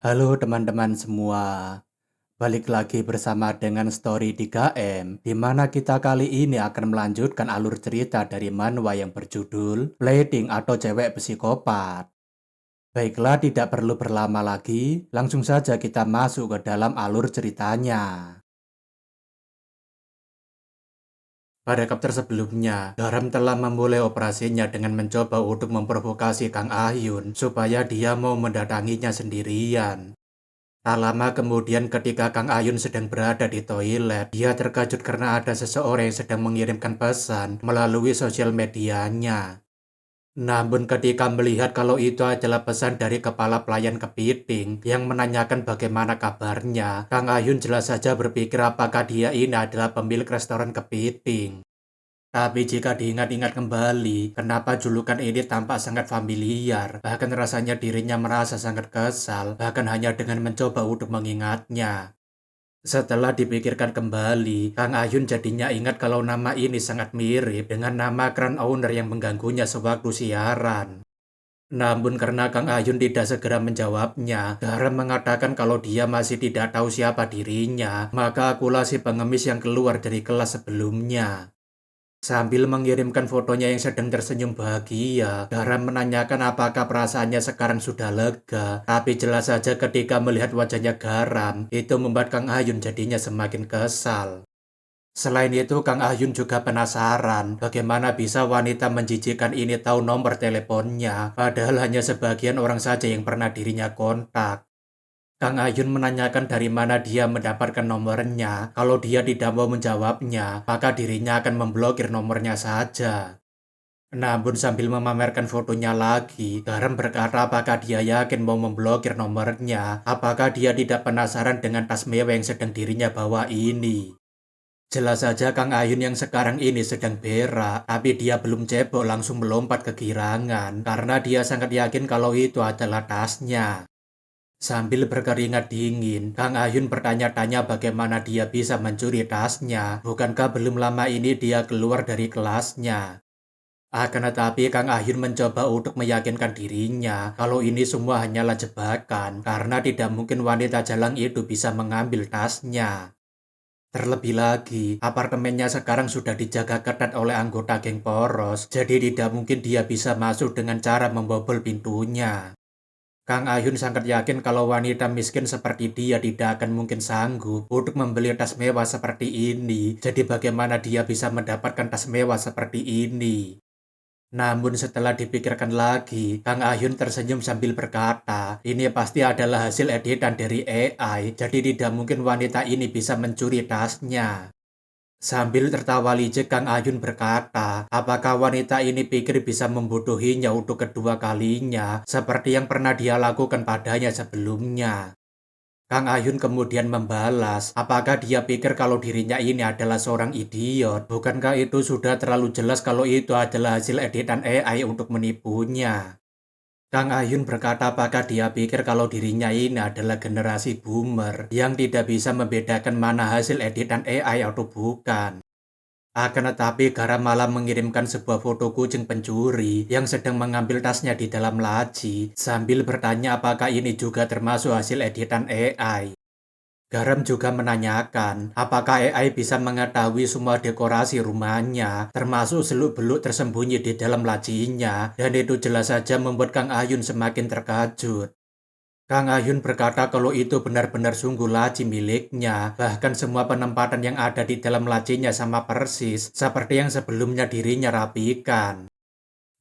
Halo teman-teman semua, balik lagi bersama dengan Story 3M, di mana kita kali ini akan melanjutkan alur cerita dari manhwa yang berjudul Playding atau Cewek Psikopat. Baiklah, tidak perlu berlama lagi, langsung saja kita masuk ke dalam alur ceritanya. Pada chapter sebelumnya, Garam telah memulai operasinya dengan mencoba untuk memprovokasi Kang Ahyun supaya dia mau mendatanginya sendirian. Tak lama kemudian ketika Kang Ayun sedang berada di toilet, dia terkejut karena ada seseorang yang sedang mengirimkan pesan melalui sosial medianya. Namun ketika melihat kalau itu adalah pesan dari kepala pelayan kepiting yang menanyakan bagaimana kabarnya, Kang Ayun jelas saja berpikir apakah dia ini adalah pemilik restoran kepiting. Tapi jika diingat-ingat kembali, kenapa julukan ini tampak sangat familiar, bahkan rasanya dirinya merasa sangat kesal, bahkan hanya dengan mencoba untuk mengingatnya. Setelah dipikirkan kembali, Kang Ayun jadinya ingat kalau nama ini sangat mirip dengan nama Crown Owner yang mengganggunya sewaktu siaran. Namun karena Kang Ayun tidak segera menjawabnya, Garam mengatakan kalau dia masih tidak tahu siapa dirinya, maka akulah si pengemis yang keluar dari kelas sebelumnya. Sambil mengirimkan fotonya yang sedang tersenyum bahagia, Garam menanyakan apakah perasaannya sekarang sudah lega. Tapi jelas saja ketika melihat wajahnya Garam, itu membuat Kang Ayun jadinya semakin kesal. Selain itu, Kang Ayun juga penasaran bagaimana bisa wanita menjijikan ini tahu nomor teleponnya, padahal hanya sebagian orang saja yang pernah dirinya kontak. Kang Ayun menanyakan dari mana dia mendapatkan nomornya. Kalau dia tidak mau menjawabnya, maka dirinya akan memblokir nomornya saja. Namun sambil memamerkan fotonya lagi, Garam berkata apakah dia yakin mau memblokir nomornya. Apakah dia tidak penasaran dengan tas mewah yang sedang dirinya bawa ini. Jelas saja Kang Ayun yang sekarang ini sedang berak, tapi dia belum cebok langsung melompat ke girangan karena dia sangat yakin kalau itu adalah tasnya. Sambil berkeringat dingin, Kang Ayun bertanya-tanya bagaimana dia bisa mencuri tasnya. Bukankah belum lama ini dia keluar dari kelasnya? Akan tetapi Kang Ayun mencoba untuk meyakinkan dirinya kalau ini semua hanyalah jebakan karena tidak mungkin wanita jalang itu bisa mengambil tasnya. Terlebih lagi, apartemennya sekarang sudah dijaga ketat oleh anggota geng poros, jadi tidak mungkin dia bisa masuk dengan cara membobol pintunya. Kang Ayun sangat yakin kalau wanita miskin seperti dia tidak akan mungkin sanggup untuk membeli tas mewah seperti ini. Jadi bagaimana dia bisa mendapatkan tas mewah seperti ini? Namun setelah dipikirkan lagi, Kang Ayun tersenyum sambil berkata, ini pasti adalah hasil editan dari AI, jadi tidak mungkin wanita ini bisa mencuri tasnya. Sambil tertawa licik, Kang Ayun berkata, apakah wanita ini pikir bisa membodohinya untuk kedua kalinya, seperti yang pernah dia lakukan padanya sebelumnya. Kang Ayun kemudian membalas, apakah dia pikir kalau dirinya ini adalah seorang idiot? Bukankah itu sudah terlalu jelas kalau itu adalah hasil editan AI untuk menipunya? Kang Ayun berkata apakah dia pikir kalau dirinya ini adalah generasi boomer yang tidak bisa membedakan mana hasil editan AI atau bukan. Akan tetapi Garam malah mengirimkan sebuah foto kucing pencuri yang sedang mengambil tasnya di dalam laci sambil bertanya apakah ini juga termasuk hasil editan AI. Garam juga menanyakan apakah AI bisa mengetahui semua dekorasi rumahnya termasuk seluk-beluk tersembunyi di dalam lacinya dan itu jelas saja membuat Kang Ayun semakin terkejut. Kang Ayun berkata kalau itu benar-benar sungguh laci miliknya, bahkan semua penempatan yang ada di dalam lacinya sama persis, seperti yang sebelumnya dirinya rapikan.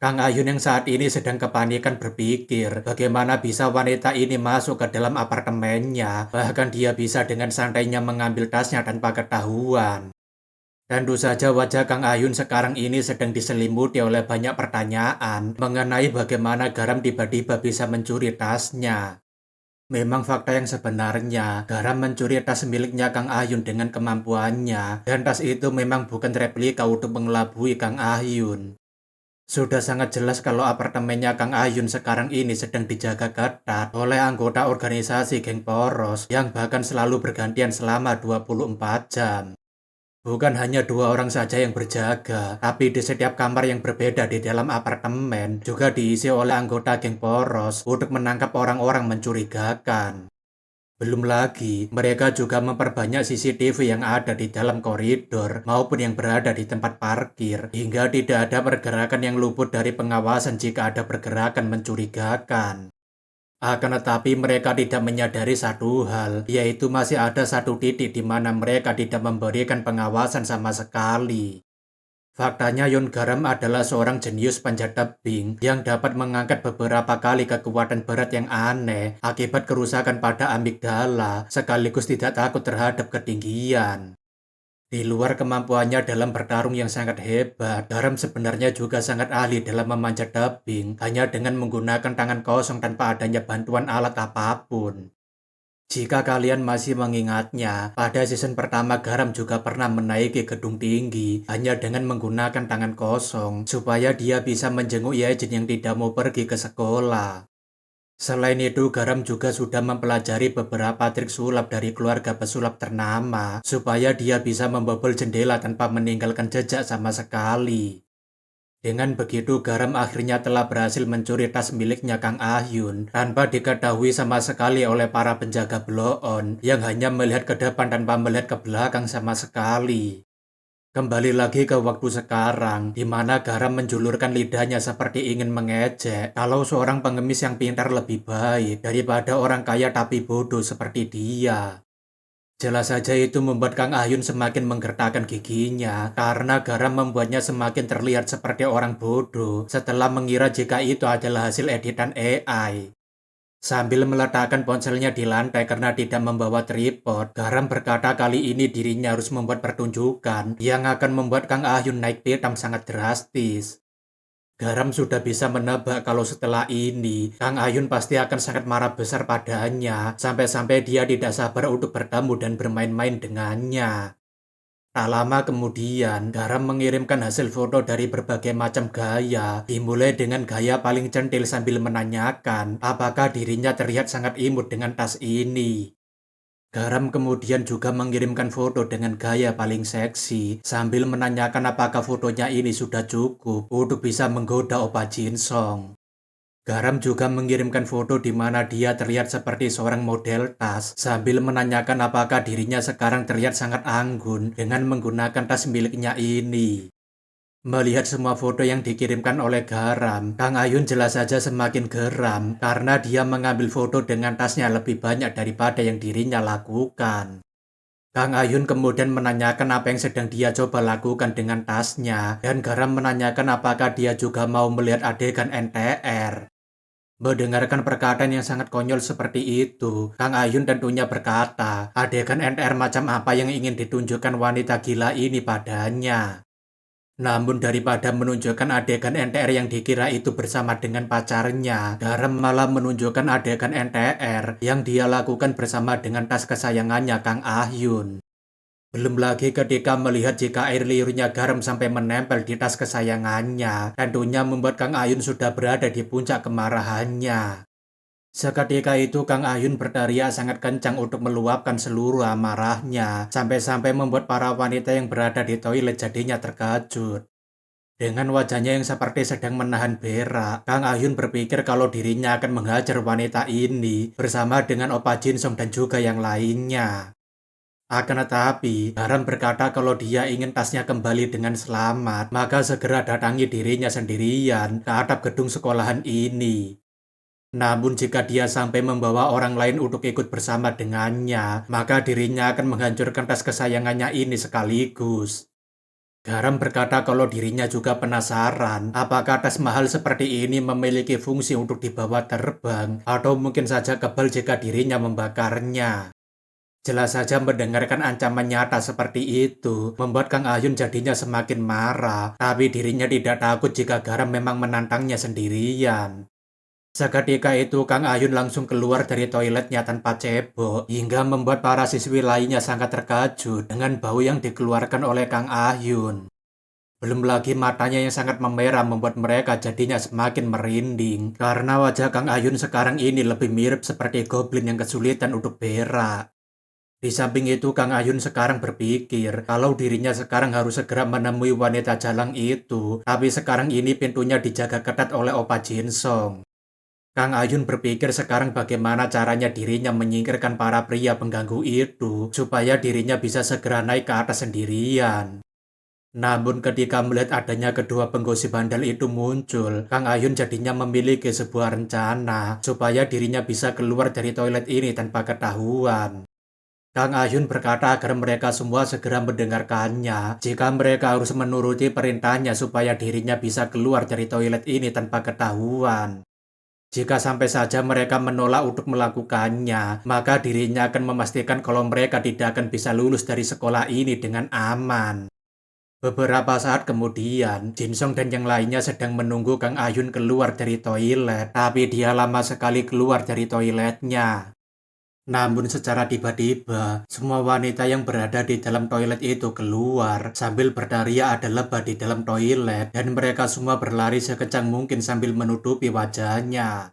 Kang Ayun yang saat ini sedang kepanikan berpikir, bagaimana bisa wanita ini masuk ke dalam apartemennya, bahkan dia bisa dengan santainya mengambil tasnya tanpa ketahuan. Tentu saja wajah Kang Ayun sekarang ini sedang diselimuti oleh banyak pertanyaan mengenai bagaimana Garam tiba-tiba bisa mencuri tasnya. Memang fakta yang sebenarnya, Garam mencuri tas miliknya Kang Ayun dengan kemampuannya, dan tas itu memang bukan replika untuk mengelabui Kang Ayun. Sudah sangat jelas kalau apartemennya Kang Ayun sekarang ini sedang dijaga ketat oleh anggota organisasi geng poros yang bahkan selalu bergantian selama 24 jam. Bukan hanya dua orang saja yang berjaga, tapi di setiap kamar yang berbeda di dalam apartemen juga diisi oleh anggota geng poros untuk menangkap orang-orang mencurigakan. Belum lagi, mereka juga memperbanyak CCTV yang ada di dalam koridor maupun yang berada di tempat parkir, hingga tidak ada pergerakan yang luput dari pengawasan jika ada pergerakan mencurigakan. Akan tetapi mereka tidak menyadari satu hal, yaitu masih ada satu titik di mana mereka tidak memberikan pengawasan sama sekali. Faktanya Yon Garam adalah seorang jenius panjat tebing yang dapat mengangkat beberapa kali kekuatan berat yang aneh akibat kerusakan pada amigdala sekaligus tidak takut terhadap ketinggian. Di luar kemampuannya dalam bertarung yang sangat hebat, Garam sebenarnya juga sangat ahli dalam memanjat tebing hanya dengan menggunakan tangan kosong tanpa adanya bantuan alat apapun. Jika kalian masih mengingatnya, pada season pertama Garam juga pernah menaiki gedung tinggi hanya dengan menggunakan tangan kosong supaya dia bisa menjenguk Yejin yang tidak mau pergi ke sekolah. Selain itu, Garam juga sudah mempelajari beberapa trik sulap dari keluarga pesulap ternama supaya dia bisa membobol jendela tanpa meninggalkan jejak sama sekali. Dengan begitu, Garam akhirnya telah berhasil mencuri tas miliknya Kang Ahyun tanpa diketahui sama sekali oleh para penjaga Blow On yang hanya melihat ke depan tanpa melihat ke belakang sama sekali. Kembali lagi ke waktu sekarang, di mana Garam menjulurkan lidahnya seperti ingin mengejek kalau seorang pengemis yang pintar lebih baik daripada orang kaya tapi bodoh seperti dia. Jelas saja itu membuat Kang Ahyun semakin menggertakkan giginya karena Garam membuatnya semakin terlihat seperti orang bodoh setelah mengira jika itu adalah hasil editan AI. Sambil meletakkan ponselnya di lantai karena tidak membawa tripod, Garam berkata kali ini dirinya harus membuat pertunjukan yang akan membuat Kang Ahyun naik pitam sangat drastis. Garam sudah bisa menebak kalau setelah ini, Kang Ayun pasti akan sangat marah besar padanya, sampai-sampai dia tidak sabar untuk bertemu dan bermain-main dengannya. Tak lama kemudian, Garam mengirimkan hasil foto dari berbagai macam gaya, dimulai dengan gaya paling centil sambil menanyakan apakah dirinya terlihat sangat imut dengan tas ini. Garam kemudian juga mengirimkan foto dengan gaya paling seksi sambil menanyakan apakah fotonya ini sudah cukup untuk bisa menggoda Opa Jinsong. Garam juga mengirimkan foto di mana dia terlihat seperti seorang model tas sambil menanyakan apakah dirinya sekarang terlihat sangat anggun dengan menggunakan tas miliknya ini. Melihat semua foto yang dikirimkan oleh Garam, Kang Ayun jelas saja semakin geram karena dia mengambil foto dengan tasnya lebih banyak daripada yang dirinya lakukan. Kang Ayun kemudian menanyakan apa yang sedang dia coba lakukan dengan tasnya dan Garam menanyakan apakah dia juga mau melihat adegan NTR. Mendengarkan perkataan yang sangat konyol seperti itu, Kang Ayun tentunya berkata, adegan NTR macam apa yang ingin ditunjukkan wanita gila ini padanya. Namun daripada menunjukkan adegan NTR yang dikira itu bersama dengan pacarnya, Garam malah menunjukkan adegan NTR yang dia lakukan bersama dengan tas kesayangannya Kang Ahyun. Belum lagi ketika melihat jika air liurnya Garam sampai menempel di tas kesayangannya, tentunya membuat Kang Ayun sudah berada di puncak kemarahannya. Seketika itu Kang Ayun berteriak sangat kencang untuk meluapkan seluruh amarahnya, sampai-sampai membuat para wanita yang berada di toilet jadinya terkejut. Dengan wajahnya yang seperti sedang menahan berak, Kang Ayun berpikir kalau dirinya akan menghajar wanita ini bersama dengan Opa Jinsong dan juga yang lainnya. Akan tetapi, Garam berkata kalau dia ingin tasnya kembali dengan selamat, maka segera datangi dirinya sendirian ke atap gedung sekolahan ini. Namun jika dia sampai membawa orang lain untuk ikut bersama dengannya, maka dirinya akan menghancurkan tas kesayangannya ini sekaligus. Garam berkata kalau dirinya juga penasaran apakah tas mahal seperti ini memiliki fungsi untuk dibawa terbang atau mungkin saja kebal jika dirinya membakarnya. Jelas saja mendengarkan ancaman nyata seperti itu membuat Kang Ayun jadinya semakin marah, tapi dirinya tidak takut jika Garam memang menantangnya sendirian. Seketika itu Kang Ayun langsung keluar dari toiletnya tanpa cebok hingga membuat para siswi lainnya sangat terkejut dengan bau yang dikeluarkan oleh Kang Ayun. Belum lagi matanya yang sangat memerah membuat mereka jadinya semakin merinding karena wajah Kang Ayun sekarang ini lebih mirip seperti goblin yang kesulitan untuk berak. Di samping itu Kang Ayun sekarang berpikir kalau dirinya sekarang harus segera menemui wanita jalang itu, tapi sekarang ini pintunya dijaga ketat oleh Opa Jinsong. Kang Ayun berpikir sekarang bagaimana caranya dirinya menyingkirkan para pria pengganggu itu, supaya dirinya bisa segera naik ke atas sendirian. Namun ketika melihat adanya kedua penggosip bandel itu muncul, Kang Ayun jadinya memiliki sebuah rencana supaya dirinya bisa keluar dari toilet ini tanpa ketahuan. Kang Ayun berkata agar mereka semua segera mendengarkannya jika mereka harus menuruti perintahnya supaya dirinya bisa keluar dari toilet ini tanpa ketahuan. Jika sampai saja mereka menolak untuk melakukannya, maka dirinya akan memastikan kalau mereka tidak akan bisa lulus dari sekolah ini dengan aman. Beberapa saat kemudian, Jinsong dan yang lainnya sedang menunggu Kang Ayun keluar dari toilet, tapi dia lama sekali keluar dari toiletnya. Namun secara tiba-tiba, semua wanita yang berada di dalam toilet itu keluar sambil berteriak ada lebah di dalam toilet dan mereka semua berlari sekencang mungkin sambil menutupi wajahnya.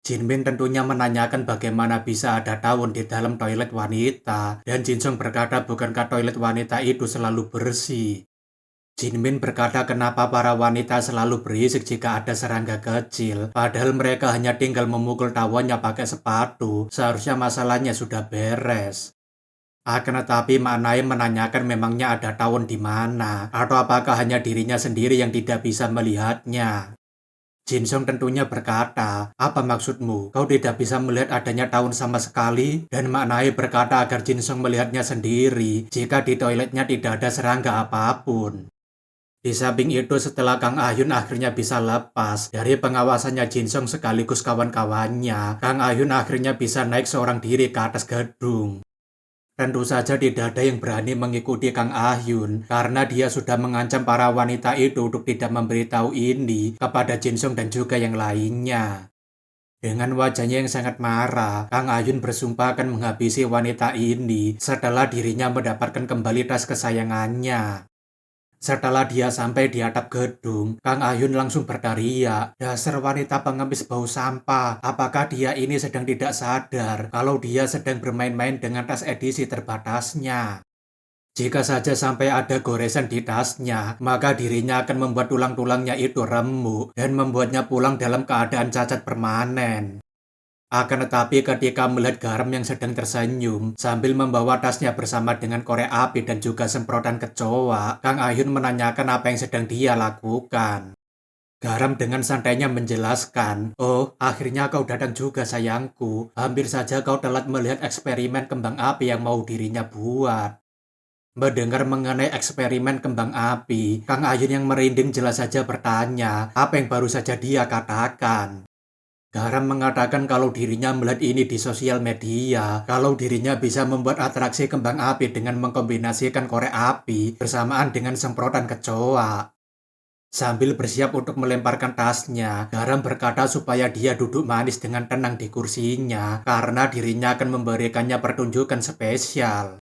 Jinmin tentunya menanyakan bagaimana bisa ada tawon di dalam toilet wanita dan Jinsong berkata bukankah toilet wanita itu selalu bersih. Jinmin berkata kenapa para wanita selalu berisik jika ada serangga kecil, padahal mereka hanya tinggal memukul tawonnya pakai sepatu, seharusnya masalahnya sudah beres. Akan tetapi Mak Naim menanyakan memangnya ada tawon di mana, atau apakah hanya dirinya sendiri yang tidak bisa melihatnya. Jinsong tentunya berkata, apa maksudmu? Kau tidak bisa melihat adanya tawon sama sekali? Dan Mak Naim berkata agar Jinsong melihatnya sendiri jika di toiletnya tidak ada serangga apapun. Di samping itu setelah Kang Ayun akhirnya bisa lepas dari pengawasannya Jinsong sekaligus kawan-kawannya, Kang Ayun akhirnya bisa naik seorang diri ke atas gedung. Tentu saja tidak ada yang berani mengikuti Kang Ayun karena dia sudah mengancam para wanita itu untuk tidak memberitahu ini kepada Jinsong dan juga yang lainnya. Dengan wajahnya yang sangat marah, Kang Ayun bersumpah akan menghabisi wanita ini setelah dirinya mendapatkan kembali tas kesayangannya. Setelah dia sampai di atap gedung, Kang Ayun langsung berteriak, dasar wanita pengemis bau sampah, apakah dia ini sedang tidak sadar kalau dia sedang bermain-main dengan tas edisi terbatasnya. Jika saja sampai ada goresan di tasnya, maka dirinya akan membuat tulang-tulangnya itu remuk dan membuatnya pulang dalam keadaan cacat permanen. Akan tetapi ketika melihat Garam yang sedang tersenyum sambil membawa tasnya bersama dengan korek api dan juga semprotan kecoa, Kang Ayun menanyakan apa yang sedang dia lakukan. Garam dengan santainya menjelaskan, oh akhirnya kau datang juga sayangku, hampir saja kau telat melihat eksperimen kembang api yang mau dirinya buat. Mendengar mengenai eksperimen kembang api, Kang Ayun yang merinding jelas saja bertanya, apa yang baru saja dia katakan. Garam mengatakan kalau dirinya melihat ini di sosial media, kalau dirinya bisa membuat atraksi kembang api dengan mengkombinasikan korek api bersamaan dengan semprotan kecoa. Sambil bersiap untuk melemparkan tasnya, Garam berkata supaya dia duduk manis dengan tenang di kursinya karena dirinya akan memberikannya pertunjukan spesial.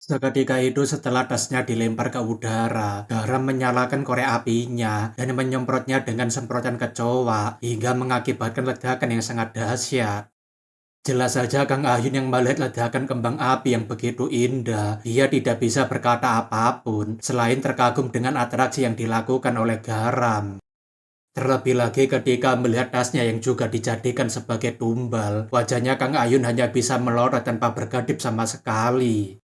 Seketika itu setelah tasnya dilempar ke udara, Garam menyalakan korek apinya dan menyemprotnya dengan semprotan kecoa hingga mengakibatkan ledakan yang sangat dahsyat. Jelas saja Kang Ayun yang melihat ledakan kembang api yang begitu indah, dia tidak bisa berkata apapun selain terkagum dengan atraksi yang dilakukan oleh Garam. Terlebih lagi ketika melihat tasnya yang juga dijadikan sebagai tumbal, wajahnya Kang Ayun hanya bisa melorot tanpa berkedip sama sekali.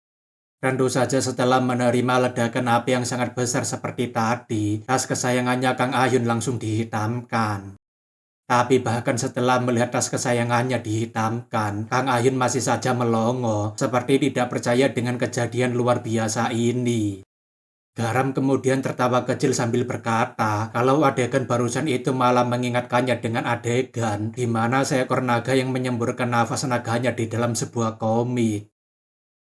Tentu saja setelah menerima ledakan api yang sangat besar seperti tadi, tas kesayangannya Kang Ayun langsung dihitamkan. Tapi bahkan setelah melihat tas kesayangannya dihitamkan, Kang Ayun masih saja melongo, seperti tidak percaya dengan kejadian luar biasa ini. Garam kemudian tertawa kecil sambil berkata, kalau adegan barusan itu malah mengingatkannya dengan adegan di mana seekor naga yang menyemburkan nafas naganya di dalam sebuah komik.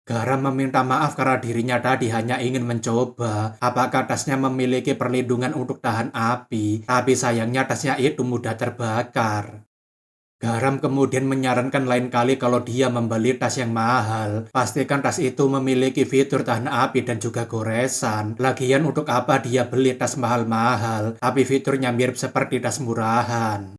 Garam meminta maaf karena dirinya tadi hanya ingin mencoba apakah tasnya memiliki perlindungan untuk tahan api, tapi sayangnya tasnya itu mudah terbakar. Garam kemudian menyarankan lain kali kalau dia membeli tas yang mahal, pastikan tas itu memiliki fitur tahan api dan juga goresan. Lagian untuk apa dia beli tas mahal-mahal, tapi fiturnya mirip seperti tas murahan.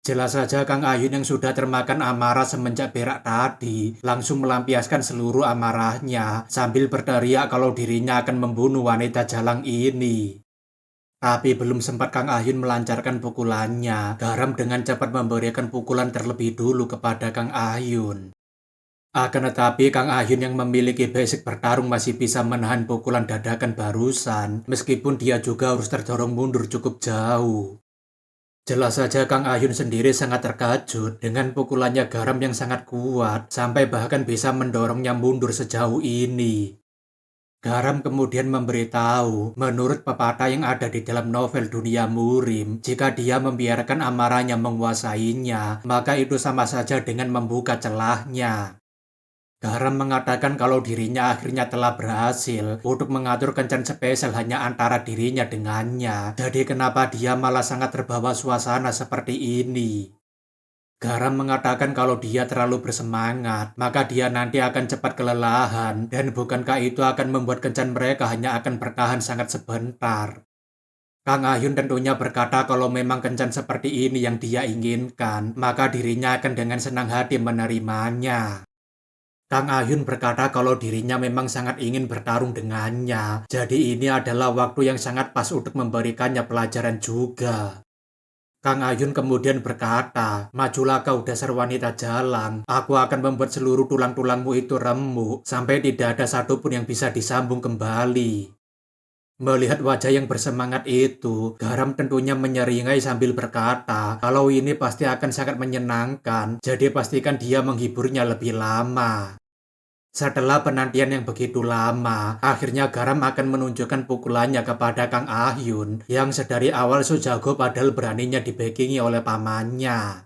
Jelas saja Kang Ayun yang sudah termakan amarah semenjak berak tadi, langsung melampiaskan seluruh amarahnya sambil berteriak kalau dirinya akan membunuh wanita jalang ini. Tapi belum sempat Kang Ayun melancarkan pukulannya, Garam dengan cepat memberikan pukulan terlebih dulu kepada Kang Ayun. Akan tetapi Kang Ayun yang memiliki basic bertarung masih bisa menahan pukulan dadakan barusan, meskipun dia juga harus terdorong mundur cukup jauh. Jelas saja Kang Ayun sendiri sangat terkejut dengan pukulannya Garam yang sangat kuat, sampai bahkan bisa mendorongnya mundur sejauh ini. Garam kemudian memberitahu, menurut pepatah yang ada di dalam novel Dunia Murim, jika dia membiarkan amarahnya menguasainya, maka itu sama saja dengan membuka celahnya. Garam mengatakan kalau dirinya akhirnya telah berhasil untuk mengatur kencan spesial hanya antara dirinya dengannya. Jadi kenapa dia malah sangat terbawa suasana seperti ini? Garam mengatakan kalau dia terlalu bersemangat, maka dia nanti akan cepat kelelahan, dan bukankah itu akan membuat kencan mereka hanya akan bertahan sangat sebentar. Kang Ayun tentunya berkata kalau memang kencan seperti ini yang dia inginkan, maka dirinya akan dengan senang hati menerimanya. Kang Ayun berkata kalau dirinya memang sangat ingin bertarung dengannya, jadi ini adalah waktu yang sangat pas untuk memberikannya pelajaran juga. Kang Ayun kemudian berkata, majulah kau dasar wanita jalang, aku akan membuat seluruh tulang-tulangmu itu remuk, sampai tidak ada satupun yang bisa disambung kembali. Melihat wajah yang bersemangat itu, Garam tentunya menyeringai sambil berkata, kalau ini pasti akan sangat menyenangkan, jadi pastikan dia menghiburnya lebih lama. Setelah penantian yang begitu lama, akhirnya Garam akan menunjukkan pukulannya kepada Kang Ayun yang sedari awal so jago padahal beraninya dibackingi oleh pamannya.